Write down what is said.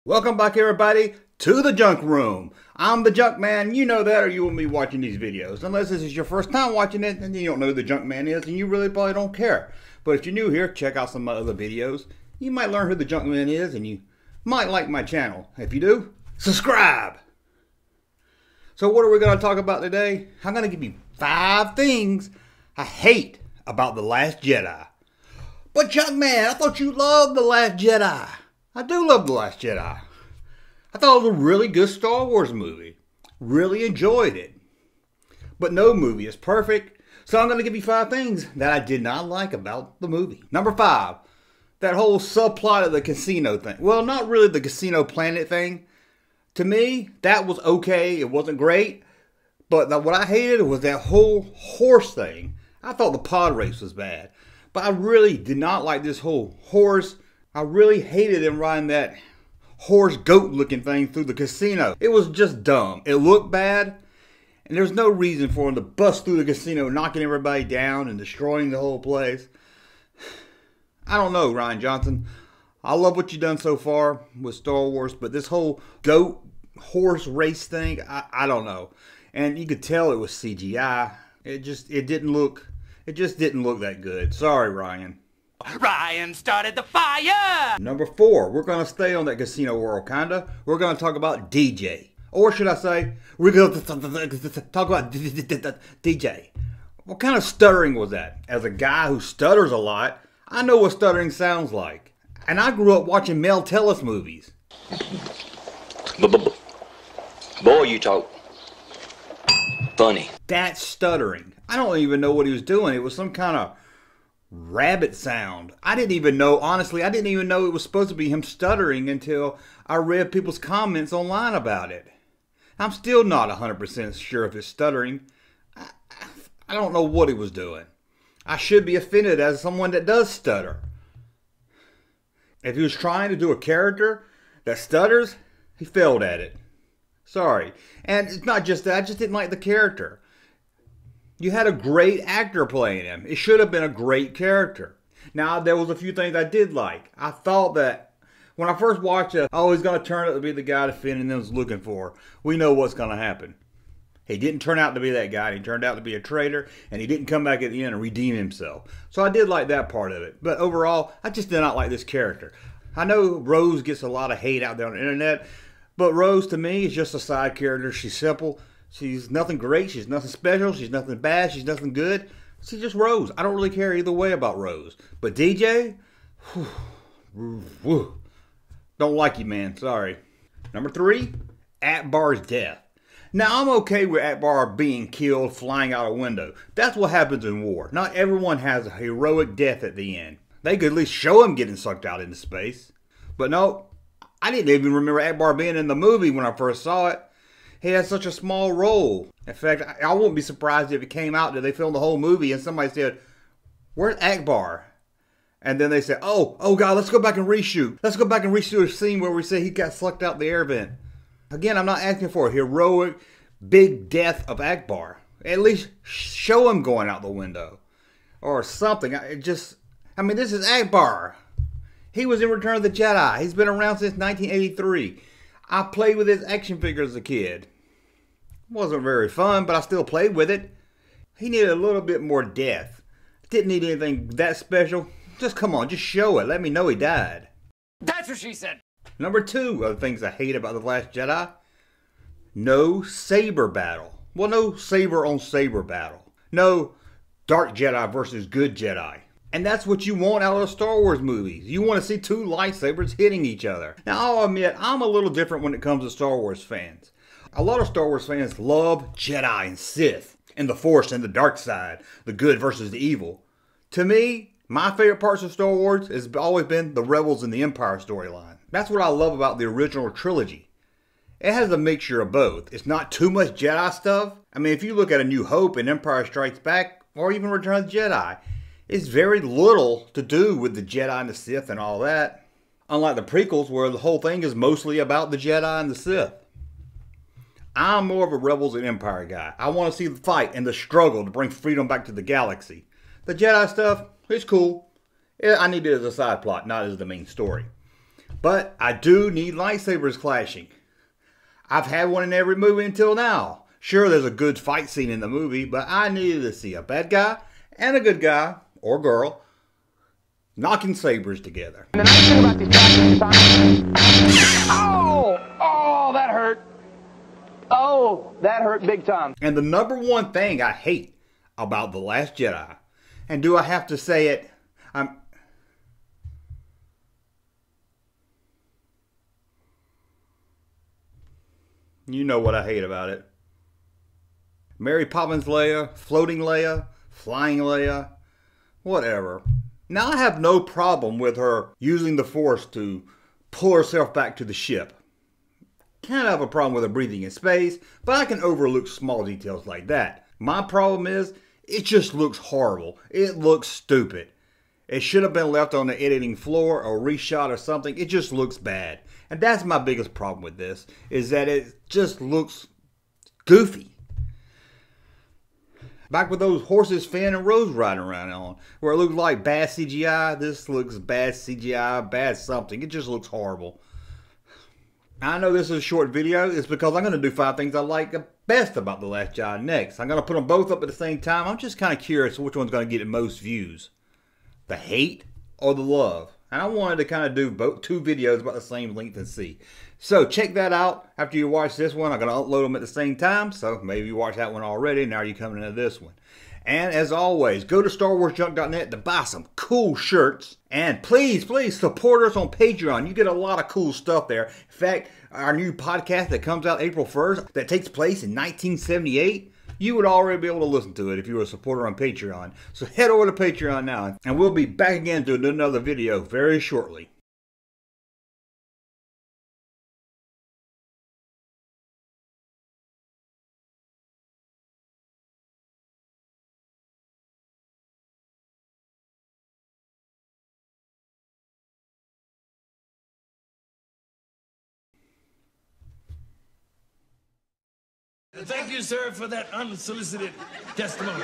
Welcome back, everybody, to the Junk Room. I'm the Junkman. You know that, or you won't be watching these videos. Unless this is your first time watching it, and you don't know who the Junkman is, and you really probably don't care. But if you're new here, check out some of my other videos. You might learn who the Junkman is, and you might like my channel. If you do, subscribe. So what are we going to talk about today? I'm going to give you 5 things I hate about The Last Jedi. But Junkman, I thought you loved The Last Jedi. I do love The Last Jedi. I thought it was a really good Star Wars movie. Really enjoyed it. But no movie is perfect, so I'm going to give you 5 things that I did not like about the movie. Number 5, that whole subplot of the casino thing. Well, not really the casino planet thing. To me, that was okay. It wasn't great. But what I hated was that whole horse thing. I thought the pod race was bad. But I really did not like this whole horse. I really hated him riding that horse goat looking thing through the casino. It was just dumb. It looked bad. And there's no reason for him to bust through the casino, knocking everybody down and destroying the whole place. I don't know, Rian Johnson. I love what you've done so far with Star Wars, but this whole goat horse race thing, I don't know. And you could tell it was CGI. It just didn't look that good. Sorry, Ryan. Ryan started the fire! Number 4, we're going to stay on that casino world, kinda. We're going to talk about DJ. Or should I say, we're going to talk about DJ. What kind of stuttering was that? As a guy who stutters a lot, I know what stuttering sounds like. And I grew up watching Mel Tellis movies. Boy, you talk funny. That's stuttering. I don't even know what he was doing. It was some kind of rabbit sound. I didn't even know, honestly, I didn't even know it was supposed to be him stuttering until I read people's comments online about it. I'm still not 100% sure if it's stuttering. I don't know what he was doing. I should be offended as someone that does stutter. If he was trying to do a character that stutters, he failed at it. Sorry. And it's not just that, I just didn't like the character. You had a great actor playing him. It should have been a great character. Now, there was a few things I did like. I thought that when I first watched it, oh, he's going to turn out to be the guy that Finn and them was looking for. We know what's going to happen. He didn't turn out to be that guy. He turned out to be a traitor, and he didn't come back at the end and redeem himself. So I did like that part of it. But overall, I just did not like this character. I know Rose gets a lot of hate out there on the internet, but Rose, to me, is just a side character. She's simple. She's nothing great. She's nothing special. She's nothing bad. She's nothing good. She's just Rose. I don't really care either way about Rose. But DJ, don't like you, man. Sorry. Number 3, Akbar's death. Now, I'm okay with Akbar being killed flying out a window. That's what happens in war. Not everyone has a heroic death at the end. They could at least show him getting sucked out into space. But no, I didn't even remember Akbar being in the movie when I first saw it. He had such a small role. In fact, I wouldn't be surprised if it came out that they filmed the whole movie and somebody said, "Where's Akbar?" And then they said, oh God, let's go back and reshoot. Let's go back and reshoot a scene where we say he got sucked out the air vent. Again, I'm not asking for a heroic, big death of Akbar. At least show him going out the window. Or something. I mean, this is Akbar. He was in Return of the Jedi. He's been around since 1983. I played with his action figure as a kid. Wasn't very fun, but I still played with it. He needed a little bit more death. Didn't need anything that special. Just come on, just show it. Let me know he died. That's what she said. Number 2 of the things I hate about The Last Jedi. No saber battle. Well, no saber on saber battle. No dark Jedi versus good Jedi. And that's what you want out of Star Wars movies. You want to see 2 lightsabers hitting each other. Now, I'll admit, I'm a little different when it comes to Star Wars fans. A lot of Star Wars fans love Jedi and Sith, and the Force and the dark side, the good versus the evil. To me, my favorite parts of Star Wars has always been the Rebels and the Empire storyline. That's what I love about the original trilogy. It has a mixture of both. It's not too much Jedi stuff. I mean, if you look at A New Hope and Empire Strikes Back, or even Return of the Jedi, it's very little to do with the Jedi and the Sith and all that. Unlike the prequels where the whole thing is mostly about the Jedi and the Sith. I'm more of a Rebels and Empire guy. I want to see the fight and the struggle to bring freedom back to the galaxy. The Jedi stuff, it's cool. I need it as a side plot, not as the main story. But I do need lightsabers clashing. I've had one in every movie until now. Sure, there's a good fight scene in the movie, but I needed to see a bad guy and a good guy, or girl, knocking sabers together. And the nice thing about these oh, that hurt. Oh, that hurt big time. And the number one thing I hate about The Last Jedi, and do I have to say it? You know what I hate about it. Mary Poppins Leia, floating Leia, flying Leia, whatever. Now, I have no problem with her using the Force to pull herself back to the ship. Kind of have a problem with her breathing in space, but I can overlook small details like that. My problem is, it just looks horrible. It looks stupid. It should have been left on the editing floor or reshot or something. It just looks bad. And that's my biggest problem with this, is that it just looks goofy. Back with those horses Finn and Rose riding around on, where it looked like bad CGI, this looks bad CGI, bad something. It just looks horrible. I know this is a short video. It's because I'm going to do 5 things I like best about The Last Jedi next. I'm going to put them both up at the same time. I'm just kind of curious which one's going to get the most views. The hate or the love. And I wanted to kind of do both 2 videos about the same length and see. So check that out. After you watch this one, I'm going to upload them at the same time. So maybe you watched that one already. Now you're coming into this one. And as always, go to StarWarsJunk.net to buy some cool shirts. And please, please support us on Patreon. You get a lot of cool stuff there. In fact, our new podcast that comes out April 1st, that takes place in 1978, you would already be able to listen to it if you were a supporter on Patreon. So head over to Patreon now, and we'll be back again to do another video very shortly. Thank you, sir, for that unsolicited testimony.